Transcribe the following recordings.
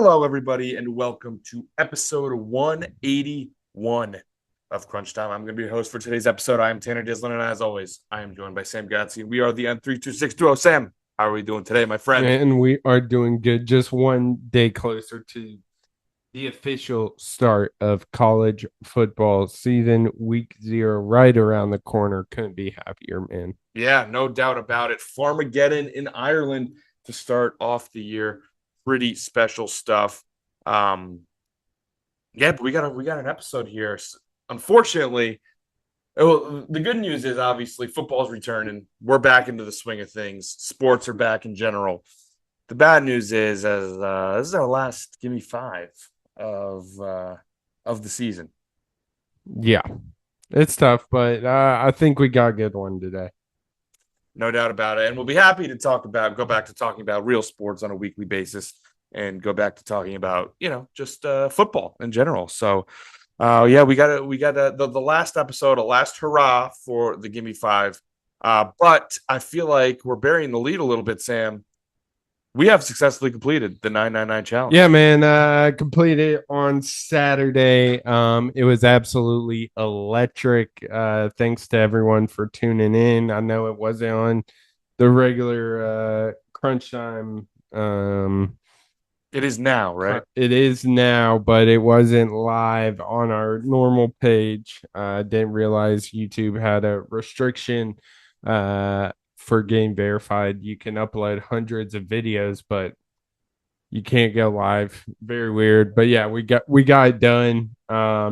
Hello, everybody, and welcome to episode 181 of Crunch Time. I'm going to be your host for today's episode. I am Tanner Dislin, and as always, I am joined by Sam Gatsby. We are the N326 duo. Sam, how are we doing today, my friend? And we are doing good. Just one day closer to the official start of college football season. Week 0 right around the corner. Couldn't be happier, man. Yeah, no doubt about it. Farmageddon in Ireland to start off the year. Pretty special stuff. But we got an episode here. Unfortunately, the good news is obviously football's returning. We're back into the swing of things. Sports are back in general. The bad news is, this is our last Gimme Five of the season. Yeah, it's tough, but I think we got a good one today. No doubt about it. And we'll be happy to go back to talking about real sports on a weekly basis and go back to talking about, just football in general. So, we got the last episode, a last hurrah for the Gimme Five. But I feel like we're burying the lead a little bit, Sam. We have successfully completed the 999 challenge. Yeah, man. Completed on Saturday. It was absolutely electric. Thanks to everyone for tuning in. I know it wasn't on the regular crunch time. It is now, right? It is now, but it wasn't live on our normal page. Didn't realize YouTube had a restriction for getting verified. You can upload hundreds of videos, but you can't go live. Very weird. But yeah, we got it done.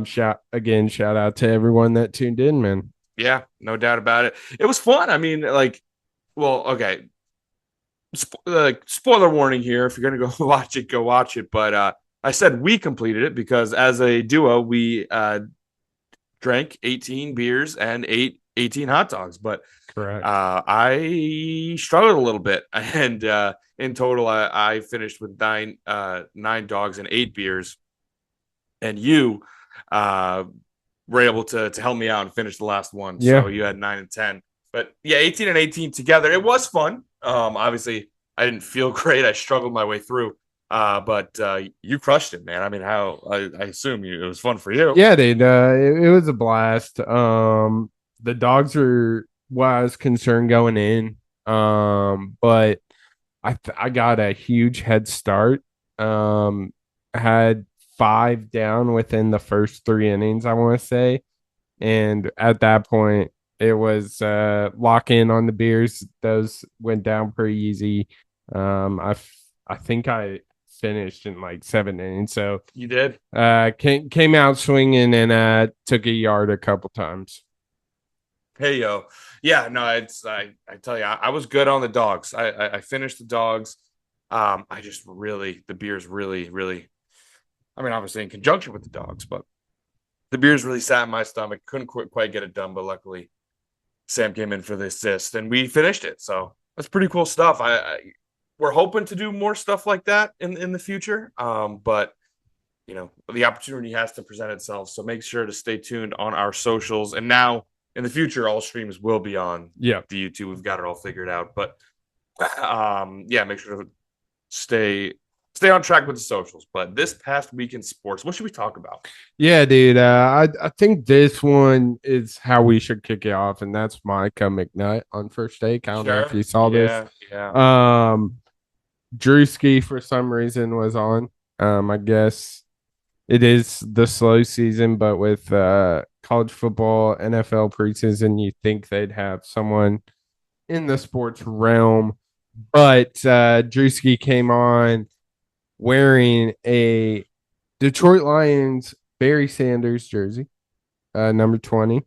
Shout out to everyone that tuned in, man. Yeah, no doubt about it. It was fun. I mean, okay. Spoiler warning here. If you're gonna go watch it, go watch it. But I said we completed it because as a duo, we drank 18 beers and ate 18 hot dogs. But correct. I struggled a little bit, and in total, I finished with nine dogs and 8 beers, and you were able to help me out and finish the last one. Yeah. So you had 9 and 10. But yeah, 18 and 18 together. It was fun. Obviously, I didn't feel great. I struggled my way through. But you crushed it, man. I mean, I assume it was fun for you. Yeah, dude. It was a blast. The dogs were what I was concerned going in. But I got a huge head start. I had 5 down within the first 3 innings, I want to say. And at that point, it was lock in on the beers. Those went down pretty easy. I think I finished in like 7 innings. So you did. Came out swinging and took a yard a couple times. Hey yo, yeah, no, I tell you, I was good on the dogs. I finished the dogs. I just really the beers really. I mean, obviously in conjunction with the dogs, but the beers really sat in my stomach. Couldn't quite get it done, but luckily Sam came in for the assist and we finished it. So that's pretty cool stuff. We're hoping to do more stuff like that in the future. But the opportunity has to present itself. So make sure to stay tuned on our socials. And now in the future, all streams will be on the YouTube. We've got it all figured out. But make sure to stay on track with the socials. But this past week in sports, what should we talk about? Yeah, dude. I think this one is how we should kick it off, and that's Micah McNutt on first take. I don't know if you saw this. Yeah. Drewski for some reason was on. I guess it is the slow season, but with college football, NFL preseason, you think they'd have someone in the sports realm. But Drewski came on wearing a Detroit Lions Barry Sanders jersey, number 20.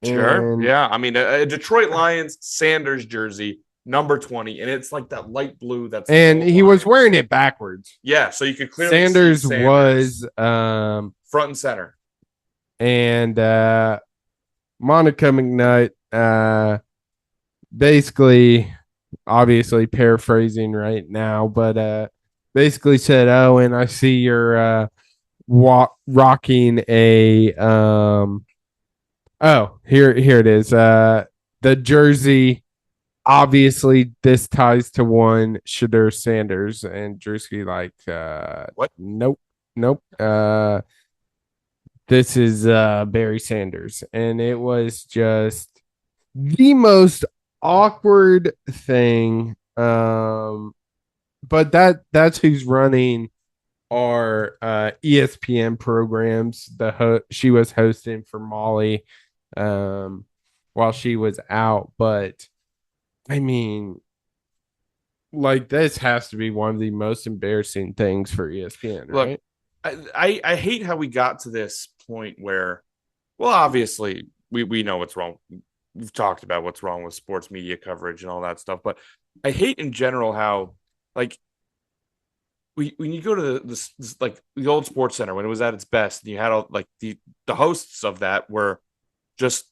Sure. Yeah. I mean, a Detroit Lions Sanders jersey, number 20, and it's like that light blue. And he was wearing it backwards. Yeah, so you could clearly Sanders see was front and center. And Monica McNutt, basically, obviously paraphrasing right now, but basically said, "Oh, and I see you're rocking a here it is, the jersey obviously this ties to one Shadur Sanders and Drewski like What? nope, nope. This is Barry Sanders, and it was just the most awkward thing. But that's who's running our ESPN programs. She was hosting for Molly um, while she was out, but I mean, like this has to be one of the most embarrassing things for ESPN, Look, right? I hate how we got to this point where, well, obviously we know what's wrong. We've talked about what's wrong with sports media coverage and all that stuff, but I hate in general how like when you go to this like the old Sports Center when it was at its best, and you had all like the hosts of that were just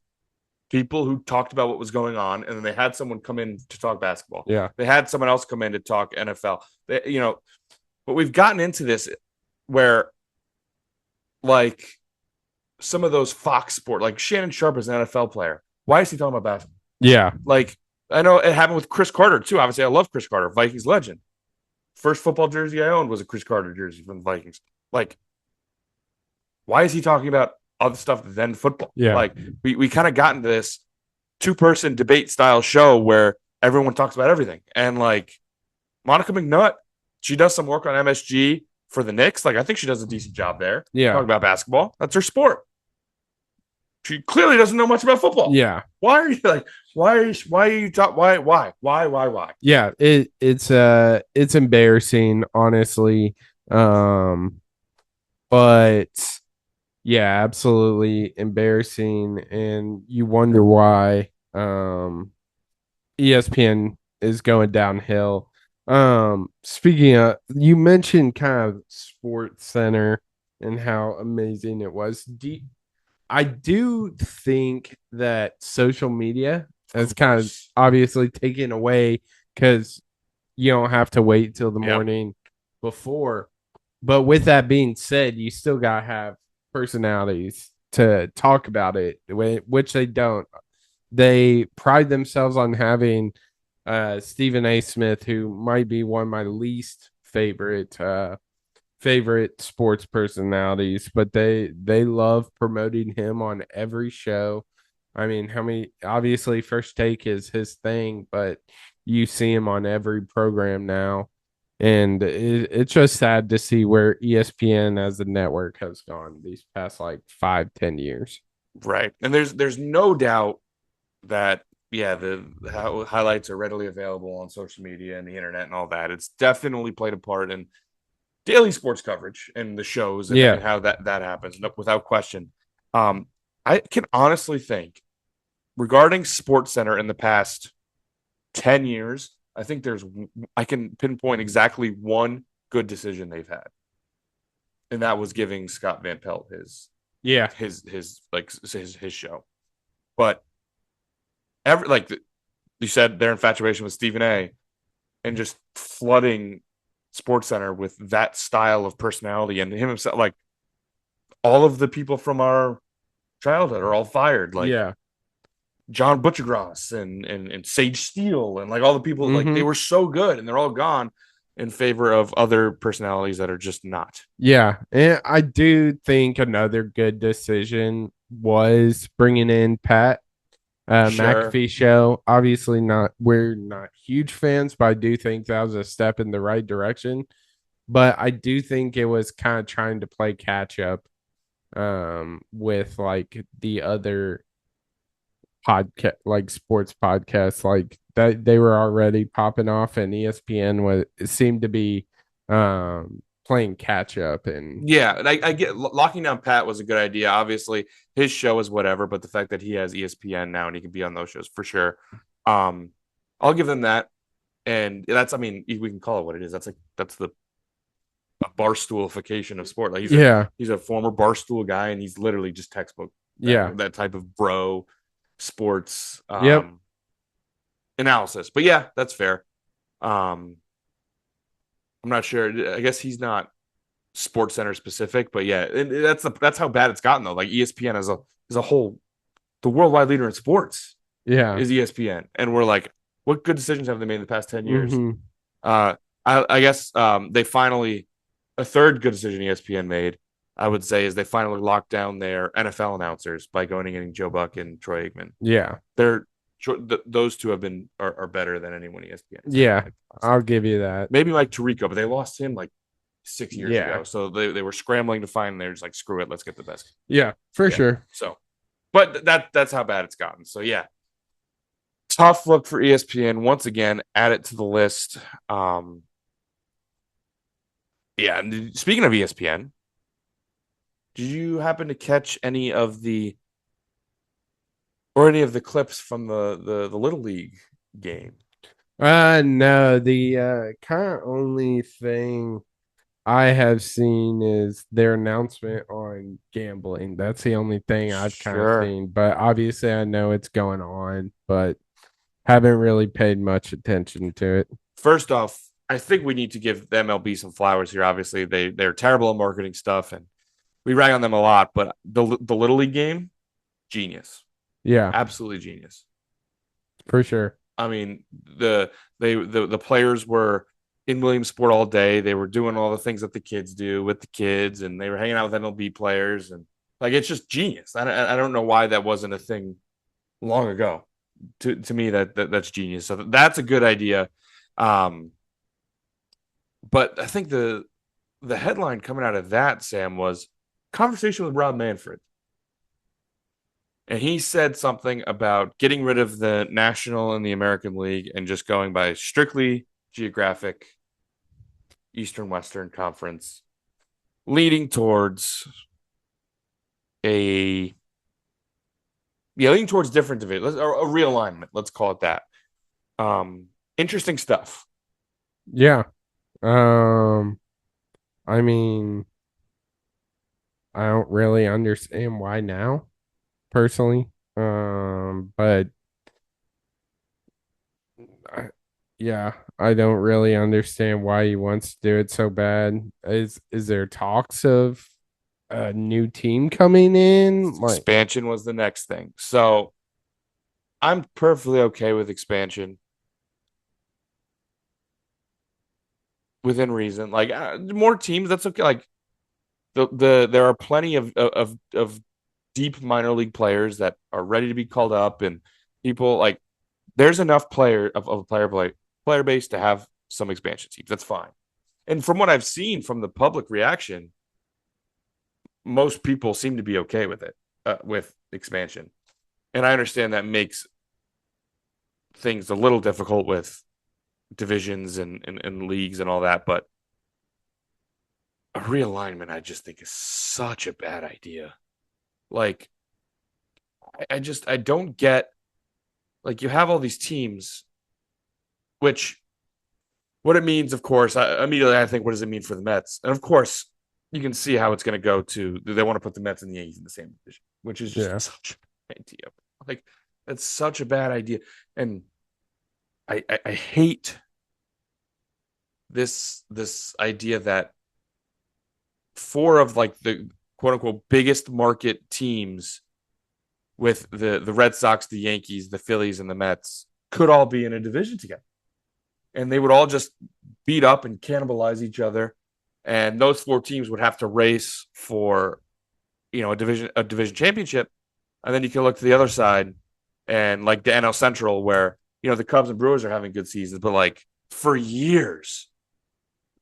people who talked about what was going on, and then they had someone come in to talk basketball. Yeah. They had someone else come in to talk NFL. But we've gotten into this where like some of those Fox Sport, like Shannon Sharp is an NFL player. Why is he talking about basketball? Yeah. Like I know it happened with Chris Carter too. Obviously, I love Chris Carter, Vikings legend. First football jersey I owned was a Chris Carter jersey from the Vikings. Like, why is he talking about other stuff than football? Yeah. Like, we kind of got into this two-person debate style show where everyone talks about everything. And like Monica McNutt, she does some work on MSG for the Knicks. Like, I think she does a decent job there. Yeah. Talking about basketball. That's her sport. She clearly doesn't know much about football. Yeah. Why are you like, why are you talking? Why? Yeah. It's embarrassing, honestly. But yeah, absolutely embarrassing. And you wonder why ESPN is going downhill. Speaking of, you mentioned kind of Sports Center and how amazing it was. I do think that social media has kind of obviously taken away because you don't have to wait till the morning before. But with that being said, you still got to have personalities to talk about it, which they don't. They pride themselves on having Stephen A. Smith, who might be one of my least favorite sports personalities, but they love promoting him on every show. I mean, how many obviously First Take is his thing, but you see him on every program now. And it's just sad to see where ESPN as a network has gone these past like 5-10 years. Right. And there's no doubt that the highlights are readily available on social media and the internet and all that. It's definitely played a part in daily sports coverage and the shows and how that happens, without question. I can honestly think regarding Sports Center in the past 10 years, I can pinpoint exactly one good decision they've had. And that was giving Scott Van Pelt his show. But like you said, their infatuation with Stephen A. and just flooding Sports Center with that style of personality and him himself, like all of the people from our childhood are all fired. Like John Butchergross and Sage Steele and like all the people, like they were so good and they're all gone in favor of other personalities that are just not. Yeah. And I do think another good decision was bringing in Pat McAfee show. Obviously we're not huge fans, but I do think that was a step in the right direction. But I do think it was kind of trying to play catch up with like the other podcast, like sports podcasts, like that they were already popping off, and ESPN was seemed to be playing catch up. And I get locking down Pat was a good idea. Obviously, his show is whatever, but the fact that he has ESPN now and he can be on those shows for sure, I'll give them that. And that's, I mean, we can call it what it is. That's the barstoolification of sport. Like he's a former barstool guy, and he's literally just textbook that type of bro sports analysis. But yeah, that's fair. I'm not sure. I guess he's not Sports Center specific, but yeah, that's how bad it's gotten though. Like ESPN as a whole, the worldwide leader in sports, is ESPN, and we're like What good decisions have they made in the past 10 years? Mm-hmm. Uh, I guess they finally a third good decision ESPN made. I would say is they finally locked down their NFL announcers by going and getting Joe Buck and Troy Aikman. Yeah. They're those two have been are better than anyone ESPN has had. Yeah. I'll give you that. Maybe Mike Tirico, but they lost him like 6 years Yeah. ago. So they were scrambling to find. They're just like, screw it, let's get the best. Yeah, for Yeah. sure. So, but that's how bad it's gotten. So yeah, tough look for ESPN once again. Add it to the list. Yeah. And speaking of ESPN, did you happen to catch any of the clips from the Little League game? No, the kind of only thing I have seen is their announcement on gambling. That's the only thing I've kind of Sure. seen. But obviously, I know it's going on, but haven't really paid much attention to it. First off, I think we need to give the MLB some flowers here. Obviously, they're terrible at marketing stuff, and we rag on them a lot. But the Little League game, genius, Yeah, absolutely genius. for sure. I mean, the players were in Williamsport all day. They were doing all the things that the kids do with the kids, and they were hanging out with MLB players, and like it's just genius. I don't know why that wasn't a thing long ago. To me, that's genius. So that's a good idea. Um, but I think the headline coming out of that, Sam, was conversation with Rob Manfred. And he said something about getting rid of the National and the American League and just going by strictly geographic Eastern Western Conference, leading towards a leading towards different divisions, or a realignment. Let's call it that. Interesting stuff. Yeah. Um, I mean, I don't really understand why now, personally. But I, yeah, I don't really understand why he wants to do it so bad. Is there talks of a new team coming in? Like, Expansion was the next thing. So I'm perfectly okay with expansion within reason. Like more teams, that's okay. Like there are plenty of deep minor league players that are ready to be called up, and people like there's enough of a player base to have some expansion teams. That's fine. And from what I've seen from the public reaction, most people seem to be okay with it, with expansion. And I understand that makes things a little difficult with divisions and leagues and all that, but a realignment I just think is such a bad idea. Like I don't get, like, you have all these teams, which what it means, of course, immediately I think, what does it mean for the Mets? And of course, you can see how it's going to go to. They want to put the Mets and the Yankees in the same division, which is just yeah, such an idea. Like that's such a bad idea, and I hate this idea that four of like the quote unquote biggest market teams, with the Red Sox, the Yankees, the Phillies, and the Mets, could all be in a division together, and they would all just beat up and cannibalize each other, and those four teams would have to race for a division championship, and then you can look to the other side and like the NL Central, where the Cubs and Brewers are having good seasons, but like for years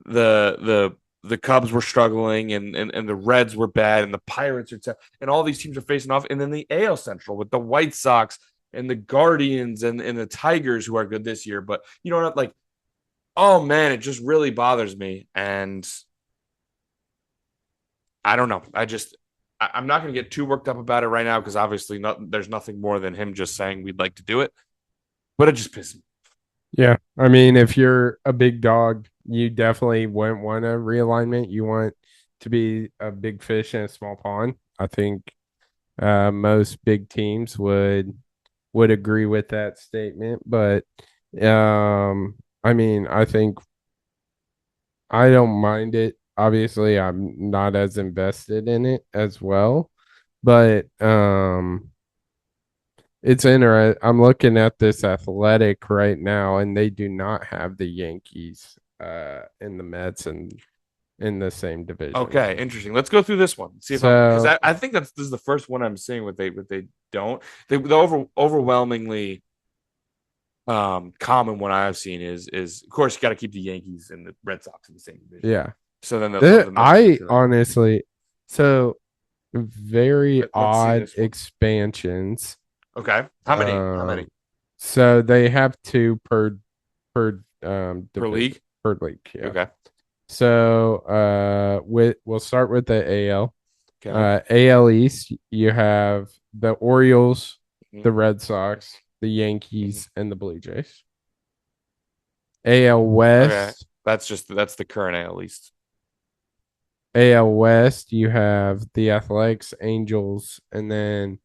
the Cubs were struggling, and the Reds were bad, and the Pirates and all these teams are facing off, and then the AL Central with the White Sox and the Guardians and the Tigers, who are good this year, but you know what, like, oh man, it just really bothers me, and I don't know. I'm not going to get too worked up about it right now, because obviously there's nothing more than him just saying we'd like to do it, but it just pisses me. yeah. I mean, if you're a big dog, you definitely wouldn't want a realignment. You want to be a big fish in a small pond. I think most big teams would agree with that statement. But I mean, I think I don't mind it. Obviously, I'm not as invested in it as well. But It's interesting. I'm looking at this Athletic right now, and they do not have the Yankees in the Mets and in the same division. Okay, interesting. Let's go through this one. See if I'm because So I think this is the first one I'm seeing what they don't. The overwhelmingly common one I've seen is of course you got to keep the Yankees and the Red Sox in the same division. yeah, So then they'll throw the Mets I into that. honestly, so very Let's see odd this one. expansions. Okay, how many? How Um, many so they have two per per division league? per league. Yeah. Okay, So with we'll start with the AL. okay. AL East, you have the Orioles, Mhm, the Red Sox, the mhm. Yankees, and the Blue Jays. AL Okay, West, that's the current at least. AL West, you have the Athletics, Angels, and then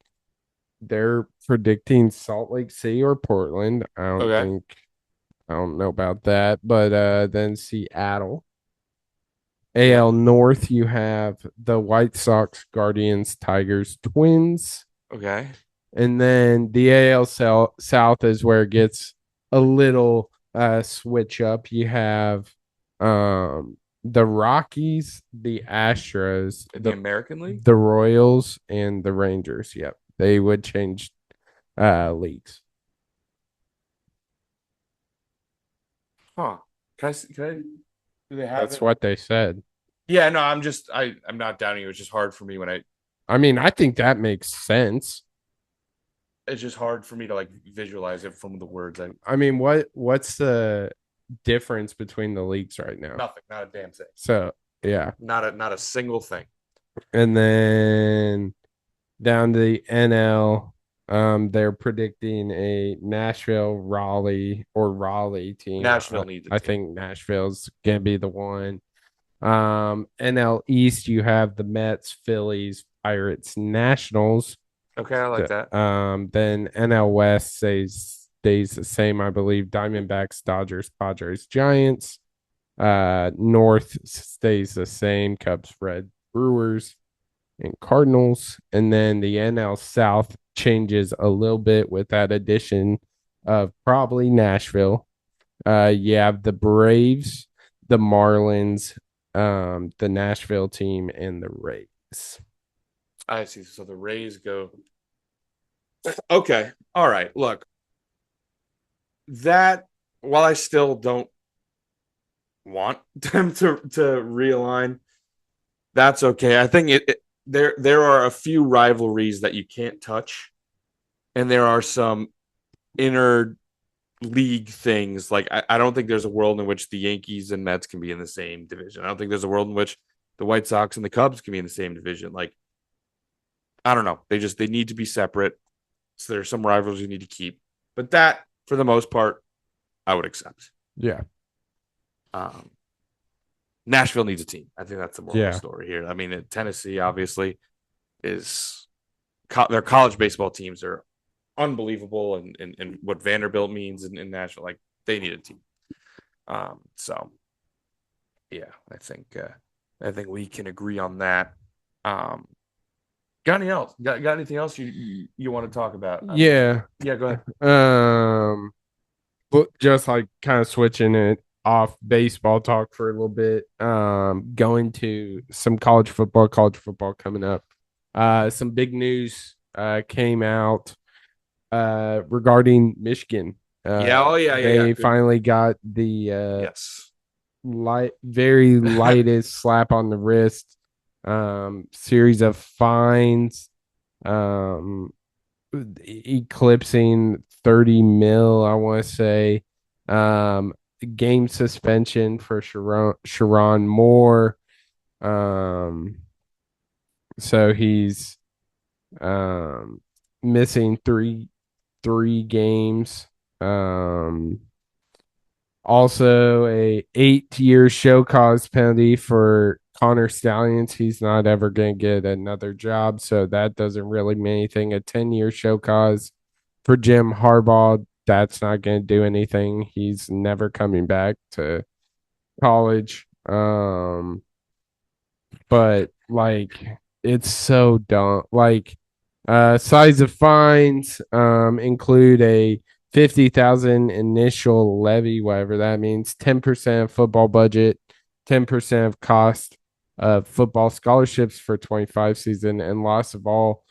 they're predicting Salt Lake City or Portland. Okay, I don't know about that, but then Seattle. yeah. AL North, you have the White Sox, Guardians, Tigers, Twins. Okay, And then the South is where it gets a little switch up. You have the Rockies, the Astros, in the American League. the Royals, and the Rangers. Yep. They would change leagues. Huh? Can I? Do they have That's it? what they said. Yeah, no. I'm not doubting you. It's just hard for me when I. I mean, I think that makes sense. It's just hard for me to like visualize it from the words. I I mean, what's the difference between the leagues right now? nothing. Not a damn thing. So, yeah. Not a single thing. And then down to the NL. They're predicting a Nashville, Raleigh, or Raleigh team. Nashville needs a I team. think Nashville's gonna be the one. NL East, you have the Mets, Phillies, Pirates, Nationals. Okay, I like that. Then NL West stays the same, I believe. Diamondbacks, Dodgers, Padres, Giants. North stays the same. Cubs, Red, Brewers, and Cardinals. And then the NL South changes a little bit with that addition of probably Nashville. You have the Braves, the Marlins, the Nashville team, and the Rays. I see. So the Rays go. Okay. All right. Look, that while I still don't want them to realign, that's okay. I think there are a few rivalries that you can't touch, and there are some inner league things. Like I don't think there's a world in which the Yankees and Mets can be in the same division. I don't think there's a world in which the White Sox and the Cubs can be in the same division. Like I don't know. They need to be separate. So there's some rivals you need to keep. But that, for the most part, I would accept. Yeah. Um, Nashville needs a team. I think that's the moral of the Yeah. story here. I mean, Tennessee obviously is their college baseball teams are unbelievable, and what Vanderbilt means in Nashville, like they need a team. So yeah, I think we can agree on that. Um, got anything else? Got anything else you want to talk about? I mean, Yeah. yeah, go ahead. Um, but just like kind of switching it off baseball talk for a little bit. Going to some college football coming up. Some big news came out regarding Michigan. Yeah, oh yeah. They Good. finally got the Yes. very lightest slap on the wrist, series of fines, um, eclipsing 30 mil, I want to say, um, game suspension for Sharon Moore. Um, so he's um, missing three games. Um, Also, a 8-year show cause penalty for Connor Stallions. He's not ever going to get another job, so that doesn't really mean anything. A 10-year show cause for Jim Harbaugh. That's not going to do anything. He's never coming back to college. But like, it's so dumb. Like, Size of fines include a 50,000 initial levy, whatever that means, 10% of football budget, 10% of cost of football scholarships for 25 season, and loss of all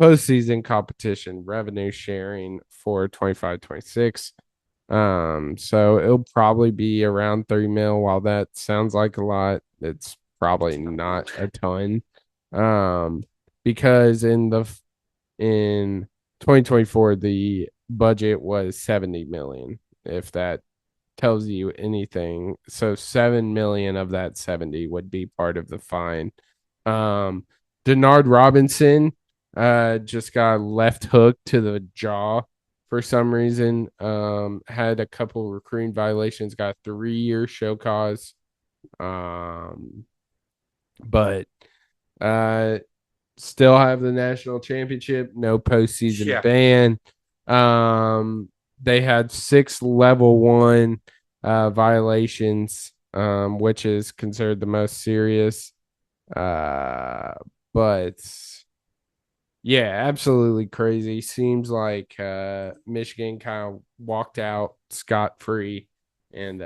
postseason competition revenue sharing for 25-26. So it'll probably be around 3 mil. While that sounds like a lot, it's probably not a ton. Um, because in 2024 the budget was 70 million, if that tells you anything. So 7 million of that 70 would be part of the fine. um Denard Robinson just got left hook to the jaw for some reason. Had a couple recruiting violations, got 3 year show cause. But uh still have the national championship, no postseason Yeah. ban. They had 6 level 1 violations, which is considered the most serious. Uh, but yeah, absolutely crazy. Seems like Michigan kind of walked out scot free, and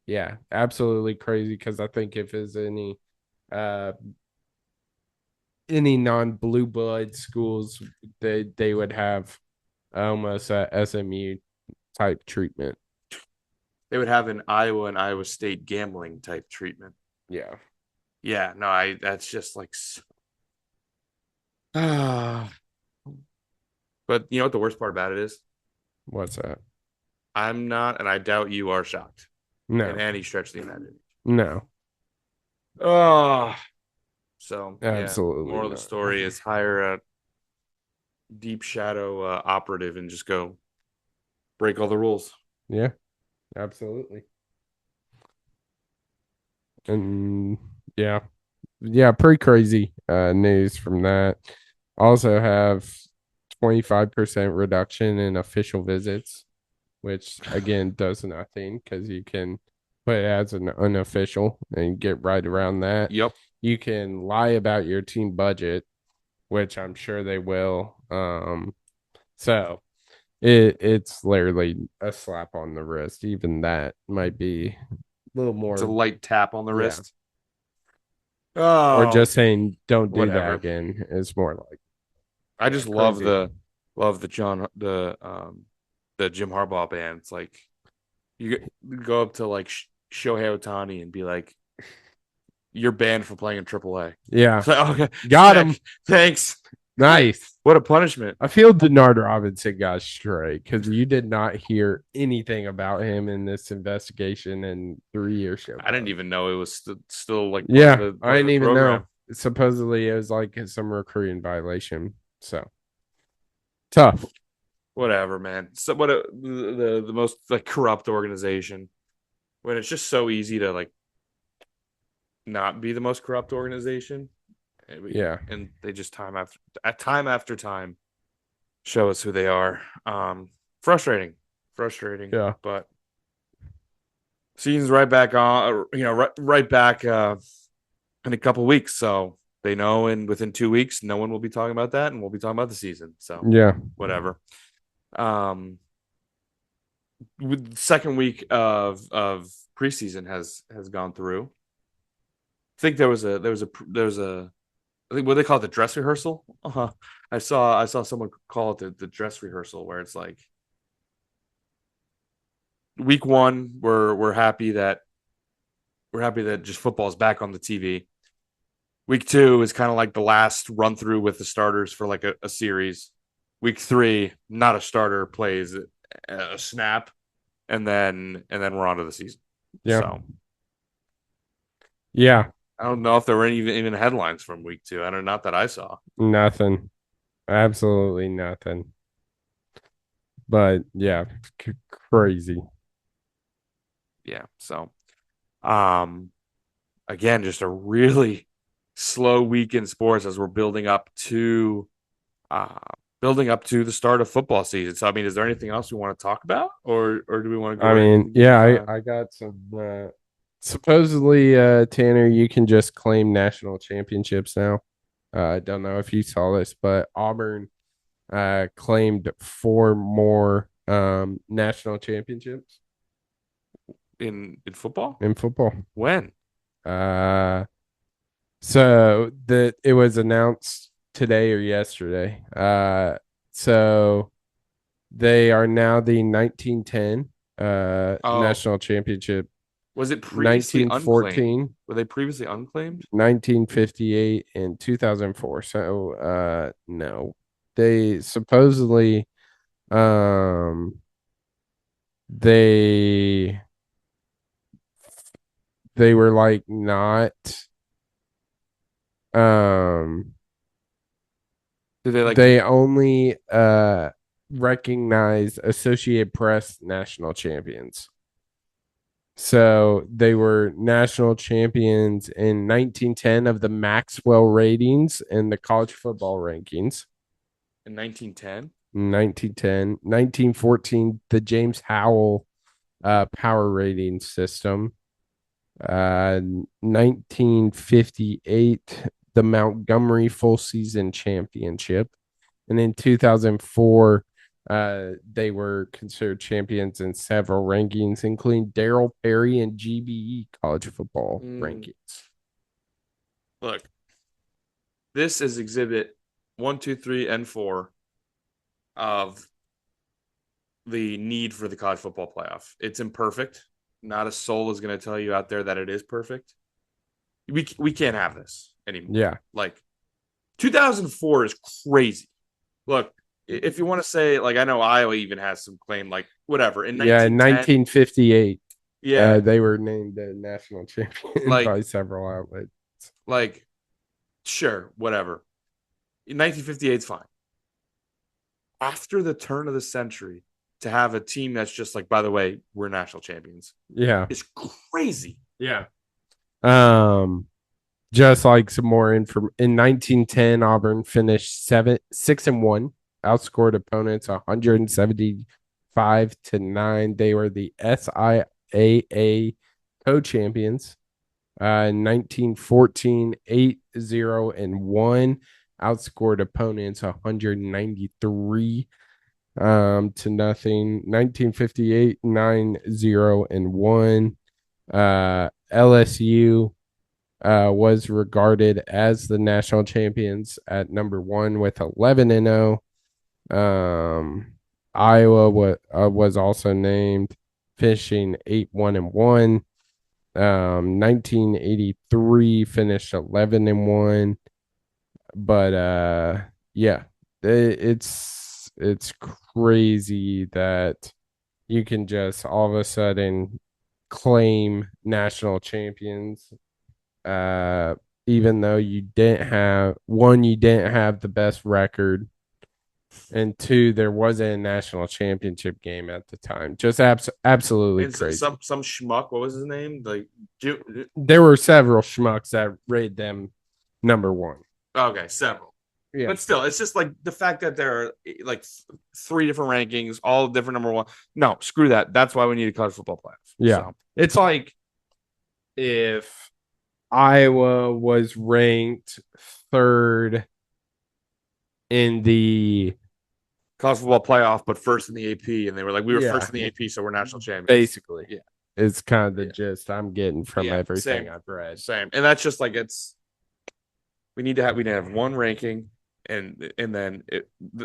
yeah, absolutely crazy. Because I think if there's uh any non-blue blood schools, they would have almost a SMU type treatment. They would have an Iowa and Iowa State gambling type treatment. Yeah. Yeah, no, I that's just like ah. But you know what the worst part about it is? What's that? I'm not, and I doubt you are shocked in No. any stretch of the imagination. No. Oh, so yeah. Absolutely Moral of the not. story is hire a deep shadow operative and just go break all the rules. Yeah. Absolutely. And yeah. Yeah, pretty crazy news from that. Also have 25% reduction in official visits, which again does nothing because you can put it as an unofficial and get right around that. Yep. You can lie about your team budget, which I'm sure they will. So it's literally a slap on the wrist. Even that might be a little It's a more, light tap on the yeah. wrist. Or Oh, just saying don't do that whatever. again is more like, I yeah, just crazy. love the Jim Harbaugh band. It's like you go up to like Shohei Ohtani and be like, "You're banned from playing in AAA." Yeah, It's like, okay, got him. thanks. Nice. What a punishment. I feel Denard Robinson got straight because you did not hear anything about him in this investigation and 3 year show. I didn't even know it was still like Yeah, I part of didn't the even know. program. Supposedly it was like some recruiting violation. So tough. Whatever, man. So the most like corrupt organization when it's just so easy to like not be the most corrupt organization. Yeah. And they just time after time show us who they are. Frustrating, Yeah. but season's right back on. Right back in a couple weeks. So they know, and within 2 weeks, no one will be talking about that, and we'll be talking about the season. So Yeah. whatever. Um, with the second week of preseason has gone through. I think there was a I think what they call it, the dress rehearsal. I saw someone call it the dress rehearsal, where it's like week one, we're happy that just football is back on the TV. Week two is kind of like the last run through with the starters for like a series. Week three, not a starter plays a snap, and then we're on to the season. Yeah. So Yeah. I don't know if there were any even headlines from week two. I don't, not that I saw. Nothing. Absolutely nothing. But yeah, crazy. Yeah. So um again, just a really slow week in sports as we're uh building up to the start of football season. So I mean, is there anything else we want to talk about, or do we want to go I right mean, into game yeah, five? I got some supposedly Tanner, you can just claim national championships now. I don't know if you saw this, but Auburn claimed four more national championships In football? in football. When? Uh, so that it was announced today or yesterday. So they are now the 1910 Oh, national championship, was it previously unclaimed? 1914, Were they previously unclaimed? 1958, and 2004. So no. They supposedly um they they were like not um Did they like? they only recognized Associated Press national champions. So they were national champions in 1910 of the Maxwell ratings and the college football rankings. In 1910? 1910, 1914, the James Howell power rating system. 1958, the Montgomery full season championship. And in 2004, they were considered champions in several rankings, including Daryl Perry and GBE college football Mm, rankings. look, this is exhibit one, two, three, and four of the need for the college football playoff. It's imperfect. Not a soul is going to tell you out there that it is perfect. We can't have this anymore. Yeah. Like 2004 is crazy. Look, if you want to say like I know Iowa even has some claim like whatever in Yeah. In 1910, 1958, yeah, they were named the national champion like by several outlets. like sure, whatever. In 1958 is fine. After the turn of the century, to have a team that's just like, by the way, we're national champions Yeah. is crazy. Yeah. Um, just like some more info in 1910, Auburn finished 6-1, outscored opponents 175-9. They were the SIAA co-champions. 1914, 8-0-1, outscored opponents 193 to nothing. 1958, 9-0-1. LSU was regarded as the national champions at number one with 11-0. Iowa was also named, finishing 8-1-1. 1983 finished 11-1. But yeah, it's crazy that you can just all of a sudden claim national champions, uh, even though you didn't have the best record, and two, there wasn't a national championship game at the time. Just absolutely And crazy. some schmuck, what was his name? Like, There were several schmucks that rated them number one. okay, several. Yeah, But still, it's just like the fact that there are like three different rankings, all different number one. No, screw that. That's why we need a college football playoff. yeah. So It's like if Iowa was ranked third in the college football playoff, but first in the AP, and they were like, we were yeah, first in the AP, so we're national champions. basically. Yeah, It's kind of the yeah, gist I'm getting from yeah. everything Same, I've read. same. And that's just like it's we need to have one ranking, and then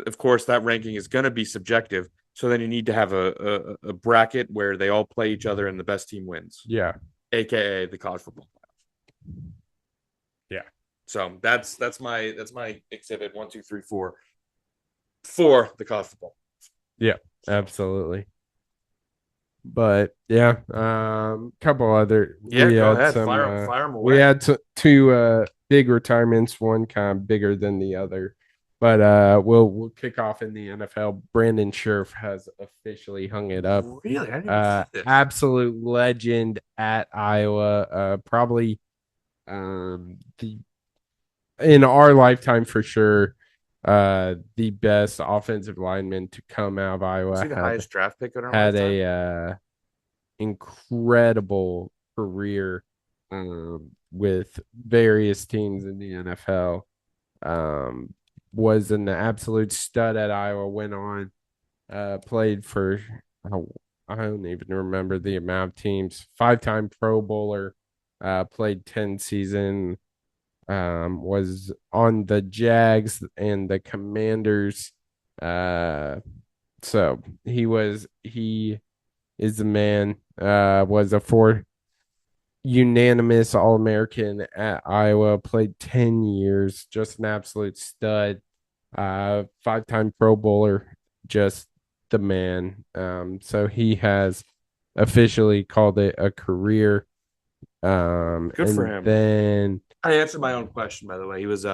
of course that ranking is going to be subjective. So then you need to have a bracket where they all play each other and the best team wins, Yeah, aka the college football playoff. yeah, So that's my exhibit one, two, three, four for the college football. yeah, So absolutely. But yeah, couple other yeah, we go had ahead, some fire them we away. had two big retirements, one kind of bigger than the other. But we'll kick off in the NFL. Brandon Scherff has officially hung it up. Really, I didn't even see this. Absolute legend at Iowa. Probably the in our lifetime for sure. The best offensive lineman to come out of Was Iowa he the highest draft pick in our had lifetime? a incredible career with various teams in the NFL. Um, was an absolute stud at Iowa. Went on, played for oh, I don't even remember the amount of teams. 5-time Pro Bowler, played 10 seasons. Was on the Jags and the Commanders. So he is the man. Was a four unanimous All American at Iowa. Played 10 years. Just an absolute stud. 5-time Pro Bowler. Just the man. So he has officially called it a career. Good for And him. then I answered my own question, by the way. He was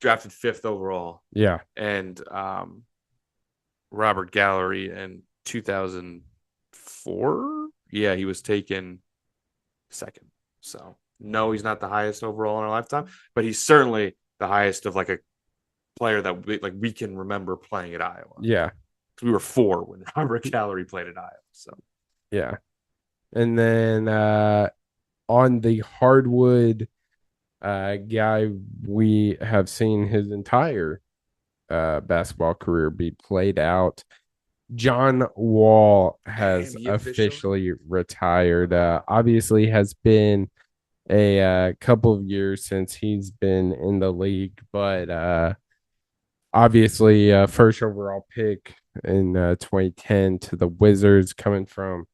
drafted fifth overall, yeah, and Robert Gallery in 2004. Yeah, he was taken second. So no, he's not the highest overall in our lifetime, but he's certainly the highest of like a player that we can remember playing at Iowa. yeah, We were four when Robert Gallery played at Iowa. So yeah. And then on the hardwood guy, we have seen his entire basketball career be played out. John Wall damn, has he officially. officially retired. Obviously, has been a couple of years since he's been in the league, but obviously, first overall pick in 2010 to the Wizards, coming from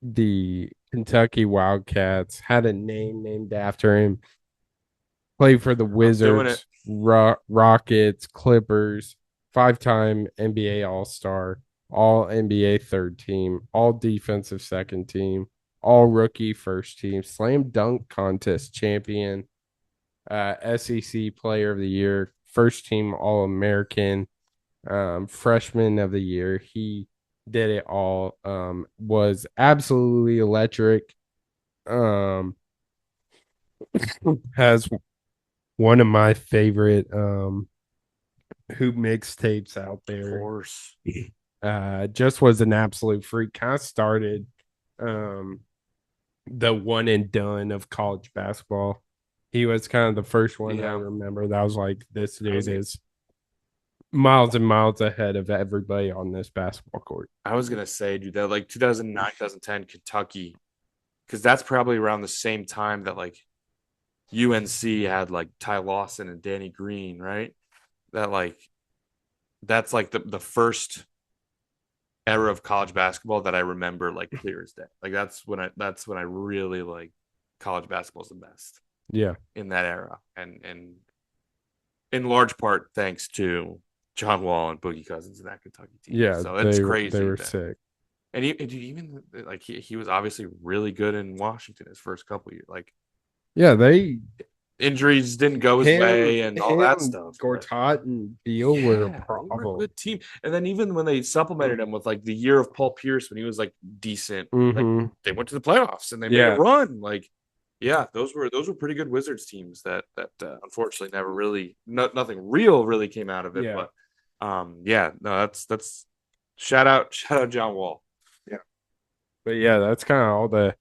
the Kentucky Wildcats, had a name named after him, played for the I'm doing it. Wizards, Rockets, Clippers, 5-time NBA All Star, All NBA third team, All Defensive second team, All Rookie first team, Slam Dunk Contest champion, SEC Player of the Year, first team All American, Freshman of the Year. He did it all. Was absolutely electric. Um, has one of my favorite hoop mixtapes out Of there. course. Just was an absolute freak. Kind of started um the one and done of college basketball. He was kind of the first one I Yeah. remember that was like, this I dude was is miles and miles ahead of everybody on this basketball court. I was gonna say, dude, that like 2009, 2010 Kentucky, because that's probably around the same time that like UNC had like Ty Lawson and Danny Green, right? That like that's like the first era of college basketball that I remember like clear as day. Like that's when I really like college basketball is the best Yeah. in that era, and in large part thanks to John Wall and Boogie Cousins and that Kentucky team. Yeah, So it's they crazy were that. sick. And even like he was obviously really good in Washington his first couple of years. Like Yeah, they injuries didn't go his way and all that stuff. But Gortat, and Beal were a yeah, they were a problem. good team. And then even when they supplemented him with like the year of Paul Pierce when he was like decent, like Mm-hmm. they went to the playoffs and they made a Yeah, run. Like, yeah, those were pretty good Wizards teams that unfortunately never really nothing real really came out of it. yeah, But yeah, no, that's shout out John Wall. yeah. But yeah, that's kind of all the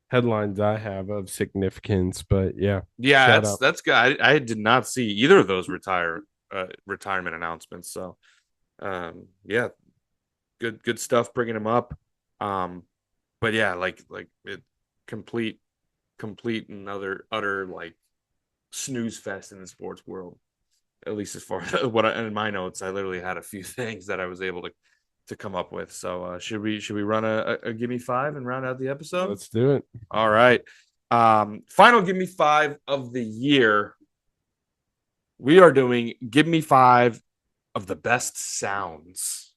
headlines I have of significance. But yeah, Yeah, shout that's out. that's good. I did not see either of those retirement announcements. So yeah, good stuff bringing him up. Um, but yeah, like it complete complete and utter like snooze fest in the sports world. At least as far as what in my notes, I literally had a few things that I was able to come up with. So should we run a give me five and round out the episode? Let's do it. All right. Final give me five of the year. We are doing give me five of the best sounds.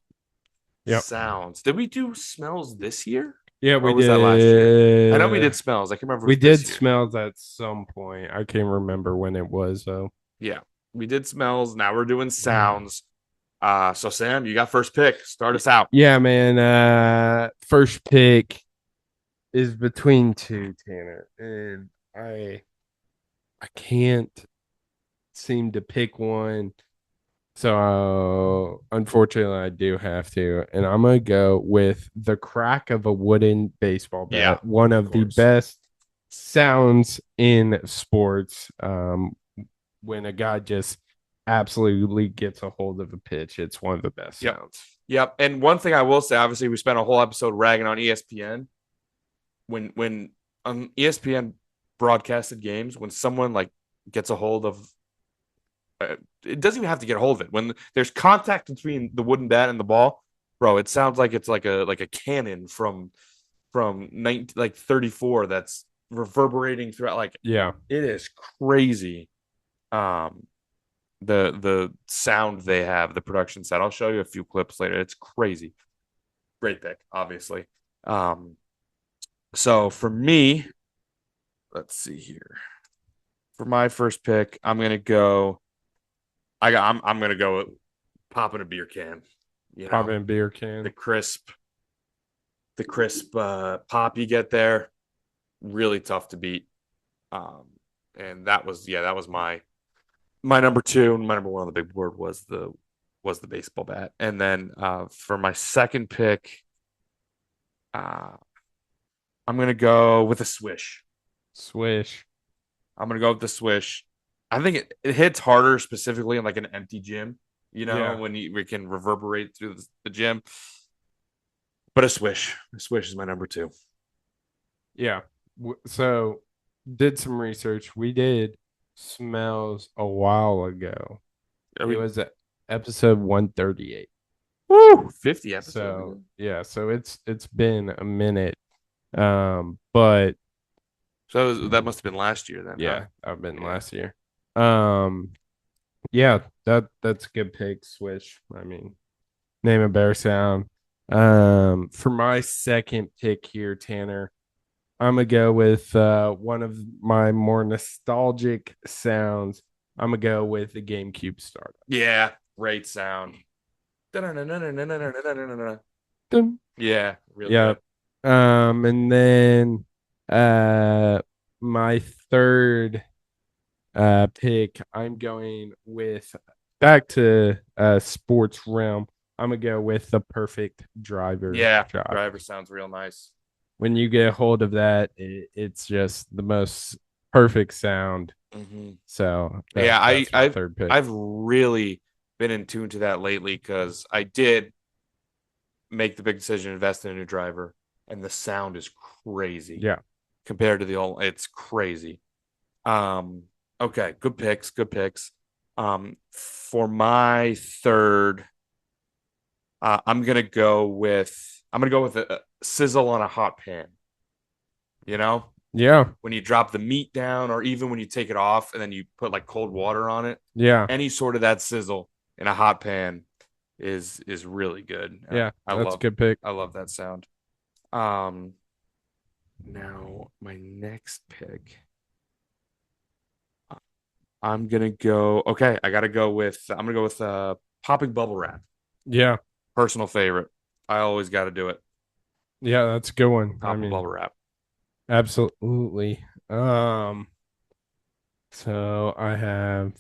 Yep. Sounds. Did we do smells this year? Yeah, Or we was that last year? I know we did. did smells. I can remember if it We was did this year. smells at some point. I can't remember when it was though. Yeah. We did smells. Now we're doing sounds. So Sam, you got first pick. Start us out. Yeah, man. First pick is between two, Tanner, and I can't seem to pick one. So unfortunately, I do have to, and I'm gonna go with the crack of a wooden baseball Yeah, bat. One of of the course. best sounds in sports. when a guy just absolutely gets a hold of a pitch. It's one of the best Yep. sounds. Yep. And one thing I will say, obviously, we spent a whole episode ragging on ESPN. When ESPN broadcasted games, when someone like gets a hold of it doesn't even have to get a hold of it. When there's contact between the wooden bat and the ball, bro, it sounds like it's like a cannon from 19, like 34 that's reverberating throughout. Like Yeah. it is crazy. Um, the sound they have, the production set. I'll show you a few clips later. It's crazy. Great pick, obviously. Um, so for me, let's see here. For my first pick, I'm gonna go. I'm gonna go with popping a beer can. You Pop know, in a beer the can. crisp, pop you get there, really tough to beat. Um, and that was my number two, and my number one on the big board was the baseball bat. And then for my second pick, uh, I'm gonna go with a swish. Swish. I'm gonna go with the swish. I think it hits harder specifically in like an empty gym, Yeah. when we can reverberate through the gym. But a swish is my number two. Yeah. So did some research. We did smells a while ago. I It mean, was at episode 138. woo, 50 episodes. So yeah, so it's been a minute. But So that must have been last year then, huh? yeah, I've been Yeah. last year. Um, yeah, that's a good pick, Swish. I mean, name a bear sound. For my second pick here, Tanner, I'm gonna go with one of my more nostalgic sounds. I'm gonna go with the GameCube startup. Yeah, great sound. Dun. Yeah, real Yeah. good. And then uh my third pick, I'm going with back to sports realm. I'm gonna go with the perfect driver Yeah, shot. driver sounds real nice. When you get a hold of that, it's just the most perfect sound. Hmm. So Yeah, that's my third pick. I've really been in tune to that lately because I did make the big decision to invest in a new driver, and the sound is crazy Yeah. compared to the old. It's crazy. Um, okay, good picks, good picks. For my third, I'm gonna go with a sizzle on a hot pan. You know, Yeah. when you drop the meat down, or even when you take it off and then you put like cold water on it, Yeah. any sort of that sizzle in a hot pan is really good. Yeah. That's a good pick. I love that sound. Um, now my next pick, I'm gonna go. Okay, I gotta go with. I'm gonna go with popping bubble wrap. Yeah. Personal favorite. I always got to do it. Yeah, that's a good one. I Popping mean, bubble wrap. absolutely. So I have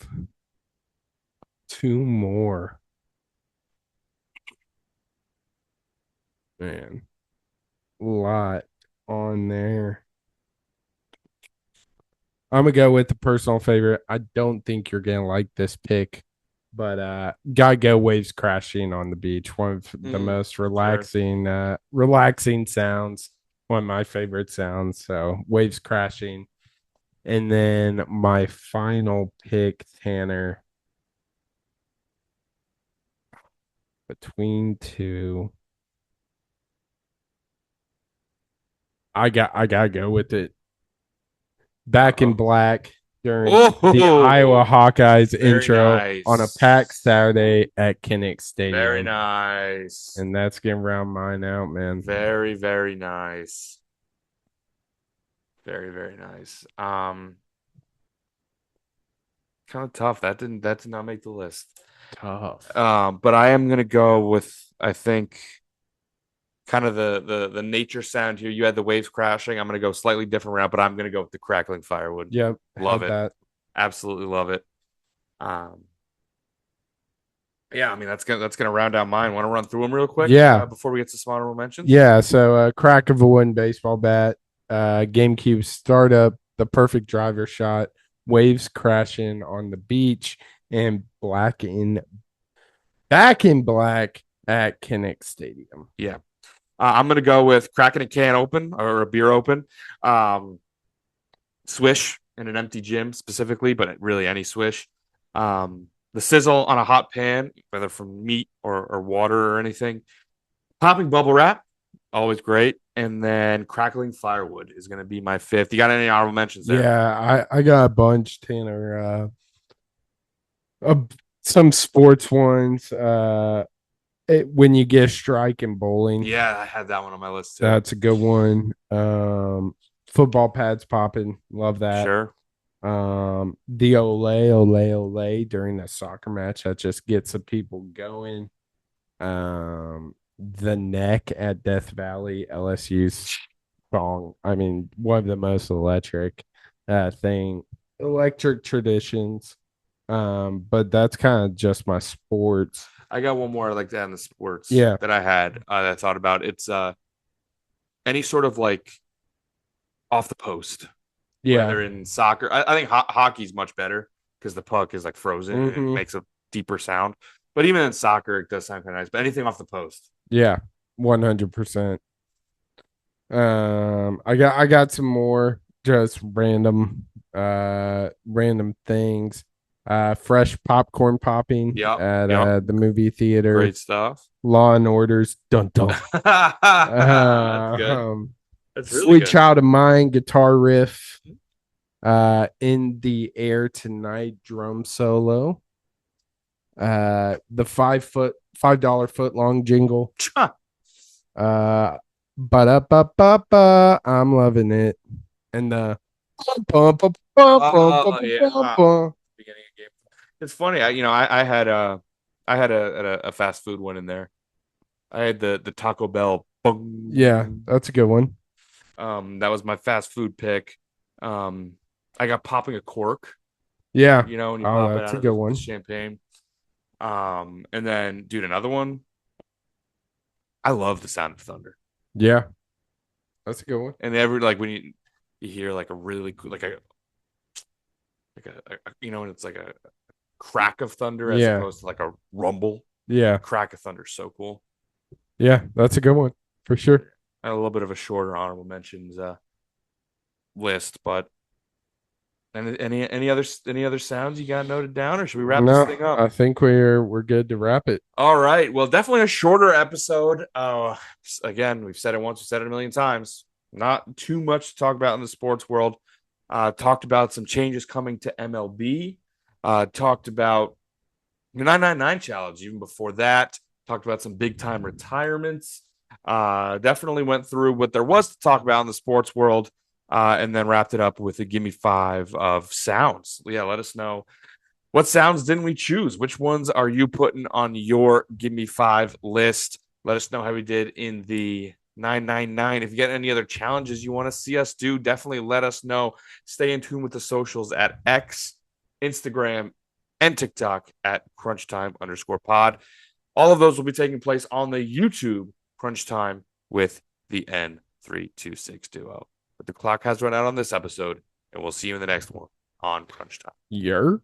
two more. Man, lot on there. I'm gonna go with the personal favorite. I don't think you're gonna like this pick, but gotta go waves crashing on the beach. One of the most Sure. relaxing sounds. One of my favorite sounds. So waves crashing. And then my final pick, Tanner, between two. I gotta go with it. Back in Uh-oh. black during the Iowa Oh, Hawkeyes very intro on a packed nice. Saturday at Kinnick Very Stadium. nice. And that's getting round mine out, man. Very, very nice. Very, very nice. Kind of tough. That did not make the list. Tough. But I am gonna go with, I think, kind of the nature sound here. You had the waves crashing. I'm gonna go slightly different route, but I'm gonna go with the crackling firewood. Yep, Love had it. that. Absolutely love it. Um, yeah, I mean that's gonna round out mine. Want to run through them real quick Yeah. before we get to some honorable mentions? Yeah. So crack of a wooden baseball bat, GameCube startup, the perfect driver shot, waves crashing on the beach, and back in black at Kinnick Stadium. Yeah. I'm going to go with cracking a can open or a beer open. Um, Swish in an empty gym specifically, but really any swish. The sizzle on a hot pan, whether from meat or water or anything. Popping bubble wrap, always great. And then crackling firewood is going to be my fifth. You got any honorable mentions there? Yeah, I got a bunch, Tanner. Uh, some sports ones. When you get a strike in bowling, Yeah, I had that one on my list too. that's a good one. Football pads popping, love that. Sure. The ole during the soccer match that just gets the people going. The neck at Death Valley, LSU's song. I mean, one of the most electric electric traditions. But that's kind of just my sports. I got one more like that in the sports Yeah, that I had that I thought about. It's any sort of like off the post, yeah. whether in soccer. I think hockey's much better because the puck is like frozen and it Hmm. makes a deeper sound. But even in soccer, it does sound kind of nice. But anything off the post. Yeah, 100%. I got some more just random things. Fresh popcorn popping Yep. at Yep. the movie theater. Great stuff. Law and Orders, dun dun. That's good. Um, That's really Sweet good. Child of Mine guitar riff. In the Air Tonight drum solo. The $5 foot long jingle. Uh, ba I'm loving it. And the bum, bum, bum, bum, bum, bum, Yeah. bum. Beginning of game. It's funny. I had a fast food one in there. I had the Taco Bell. Yeah, Bung. that's a good one. That was my fast food pick. Um, I got popping a cork. Yeah. When you Oh, pop it that's out a of good the one. champagne. And then, dude, another one. I love the sound of thunder. Yeah, that's a good one. And every like when you hear like a really cool when it's like a crack of thunder as Yeah. opposed to like a rumble. Yeah. Crack of thunder is so cool. Yeah, that's a good one for sure. I had a little bit of a shorter honorable mentions list, but any other sounds you got noted down, or should we wrap this No, thing up? I think we're good to wrap it. All right. Well, definitely a shorter episode. Again, we've said it once, we've said it a million times. Not too much to talk about in the sports world. Talked about some changes coming to MLB. Talked about the 999 challenge even before that. Talked about some big time retirements. Definitely went through what there was to talk about in the sports world. And then wrapped it up with a gimme five of sounds. Yeah, let us know what sounds didn't we choose? Which ones are you putting on your Give Me Five list? Let us know how we did in the 999. If you get any other challenges you want to see us do, definitely let us know. Stay in tune with the socials at X, Instagram, and TikTok at crunchtime_pod. All of those will be taking place on the YouTube Crunch Time with the N326 duo. But the clock has run out on this episode, and we'll see you in the next one on Crunch Time. Yer.